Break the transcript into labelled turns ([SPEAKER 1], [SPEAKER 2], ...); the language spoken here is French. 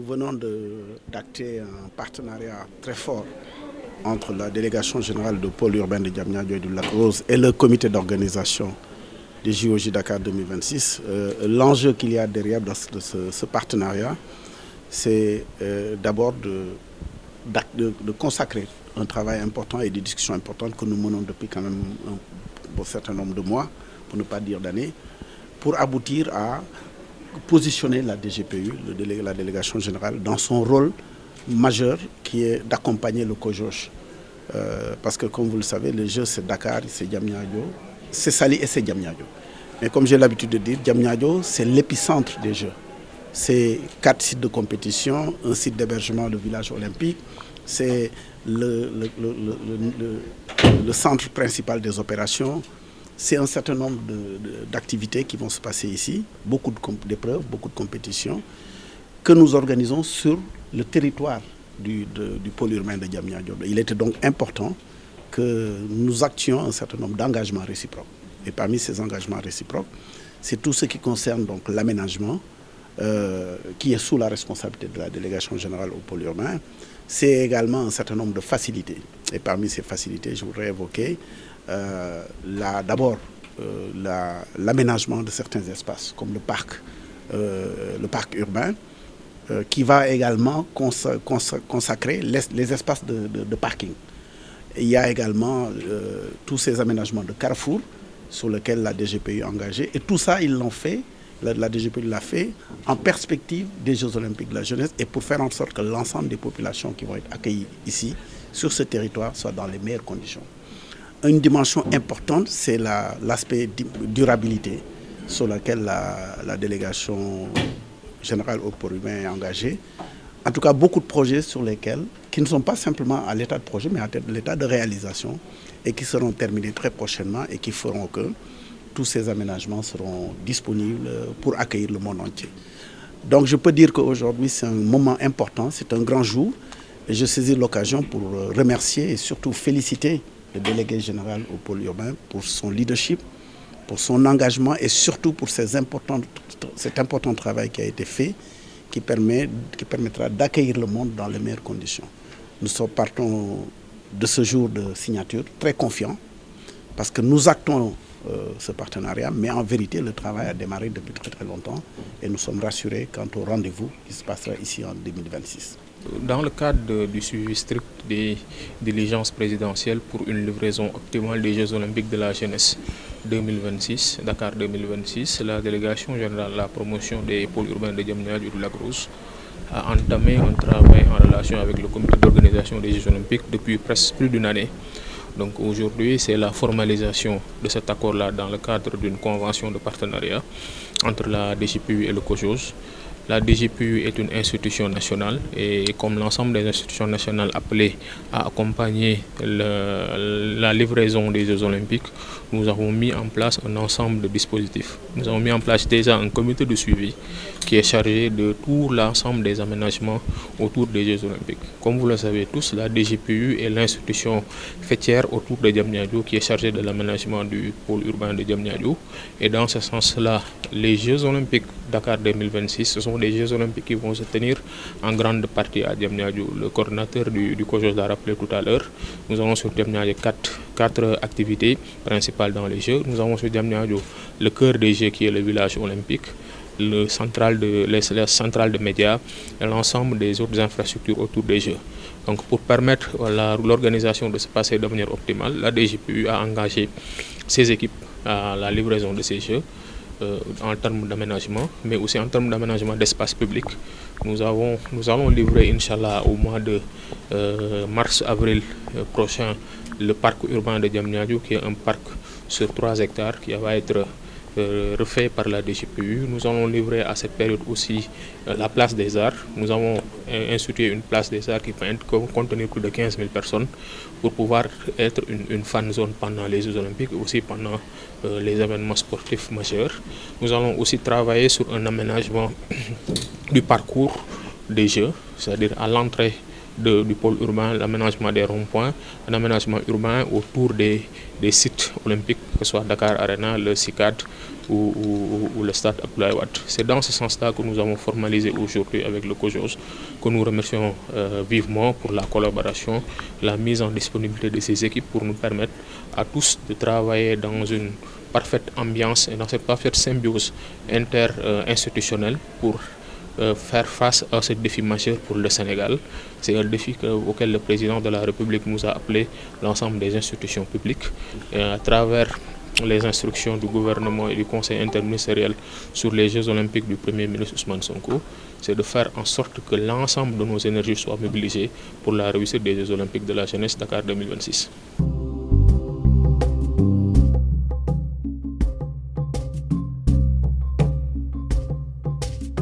[SPEAKER 1] venons d'acter un partenariat très fort entre la délégation générale de pôle urbain de Diamniadio et du Lac Rose et le comité d'organisation des JOJ Dakar 2026. L'enjeu qu'il y a derrière ce partenariat, c'est d'abord de consacrer un travail important et des discussions importantes que nous menons depuis quand même un certain nombre de mois, pour ne pas dire d'années, pour aboutir à positionner la DGPU, la délégation générale, dans son rôle majeur qui est d'accompagner le COJOJ. Parce que comme vous le savez, les Jeux c'est Dakar, c'est Diamniadio, c'est Saly et c'est Diamniadio. Mais comme j'ai l'habitude de dire, Diamniadio c'est l'épicentre des Jeux. C'est 4 sites de compétition, un site d'hébergement, le village olympique, c'est le centre principal des opérations. C'est un certain nombre d'activités qui vont se passer ici, beaucoup d'épreuves, beaucoup de compétitions, que nous organisons sur le territoire du pôle urbain de Diamniadio. Il était donc important que nous actions un certain nombre d'engagements réciproques. Et parmi ces engagements réciproques, c'est tout ce qui concerne donc l'aménagement, qui est sous la responsabilité de la délégation générale au pôle urbain. C'est également un certain nombre de facilités. Et parmi ces facilités, je voudrais évoquer d'abord l'aménagement de certains espaces, comme le parc urbain, qui va également consacrer les espaces de parking. Et il y a également tous ces aménagements de carrefour sur lesquels la DGPU est engagée. Et tout ça, ils l'ont fait, la DGPU l'a fait en perspective des Jeux Olympiques de la jeunesse et pour faire en sorte que l'ensemble des populations qui vont être accueillies ici, sur ce territoire, soient dans les meilleures conditions. Une dimension importante, c'est l'aspect durabilité sur lequel la délégation générale au pôle urbain est engagée. En tout cas, beaucoup de projets sur lesquels, qui ne sont pas simplement à l'état de projet, mais à l'état de réalisation et qui seront terminés très prochainement et qui feront que tous ces aménagements seront disponibles pour accueillir le monde entier. Donc je peux dire qu'aujourd'hui, c'est un moment important, c'est un grand jour. Et je saisis l'occasion pour remercier et surtout féliciter le délégué général au pôle urbain pour son leadership, pour son engagement et surtout pour cet important travail qui a été fait, qui permettra d'accueillir le monde dans les meilleures conditions. Nous partons de ce jour de signature très confiants parce que nous actons ce partenariat, mais en vérité, le travail a démarré depuis très longtemps et nous sommes rassurés quant au rendez-vous qui se passera ici en 2026.
[SPEAKER 2] Dans le cadre du suivi strict des diligences présidentielles pour une livraison optimale des Jeux Olympiques de la jeunesse 2026, Dakar 2026, la délégation générale de la promotion des pôles urbains de Diamniadio et du Lac Rose a entamé un travail en relation avec le comité d'organisation des Jeux Olympiques depuis presque plus d'une année. Donc aujourd'hui, c'est la formalisation de cet accord-là dans le cadre d'une convention de partenariat entre la DGPU et le COJOJ. La DGPU est une institution nationale et comme l'ensemble des institutions nationales appelées à accompagner la livraison des Jeux Olympiques, nous avons mis en place un ensemble de dispositifs. Nous avons mis en place déjà un comité de suivi qui est chargé de tout l'ensemble des aménagements autour des Jeux Olympiques. Comme vous le savez tous, la DGPU est l'institution fêtière autour de Diamniadio qui est chargée de l'aménagement du pôle urbain de Diamniadio. Et dans ce sens-là, les Jeux Olympiques Dakar 2026, ce sont des Jeux Olympiques qui vont se tenir en grande partie à Diamniadio. Le coordinateur du COJOJ l'a rappelé tout à l'heure. Nous avons sur Diamniadio quatre activités principales dans les Jeux. Nous avons sur Diamniadio le cœur des Jeux qui est le village olympique, la centrale de médias et l'ensemble des autres infrastructures autour des Jeux. Donc pour permettre l'organisation de se passer de manière optimale, la DGPU a engagé ses équipes à la livraison de ces Jeux. En termes d'aménagement, mais aussi en termes d'aménagement d'espace public. Nous allons livrer, Inch'Allah, au mois de mars-avril prochain, le parc urbain de Diamniadio, qui est un parc sur 3 hectares qui va être refait par la DGPU. Nous allons livrer à cette période aussi la place des arts. Nous avons institué une place des arts qui va contenir plus de 15 000 personnes pour pouvoir être une fan zone pendant les Jeux Olympiques et aussi pendant les événements sportifs majeurs. Nous allons aussi travailler sur un aménagement du parcours des Jeux, c'est-à-dire à l'entrée du pôle urbain, l'aménagement des ronds-points, un aménagement urbain autour des sites olympiques, que ce soit Dakar Arena, le CICAD ou le stade Abdoulaye Wade. C'est dans ce sens-là que nous avons formalisé aujourd'hui avec le COJOS, que nous remercions vivement pour la collaboration, la mise en disponibilité de ces équipes pour nous permettre à tous de travailler dans une parfaite ambiance et dans cette parfaite symbiose inter-institutionnelle pour faire face à ce défi majeur pour le Sénégal. C'est un défi auquel le président de la République nous a appelé l'ensemble des institutions publiques et à travers les instructions du gouvernement et du conseil interministériel sur les Jeux olympiques du Premier ministre Ousmane Sonko, c'est de faire en sorte que l'ensemble de nos énergies soient mobilisées pour la réussite des Jeux olympiques de la jeunesse Dakar 2026.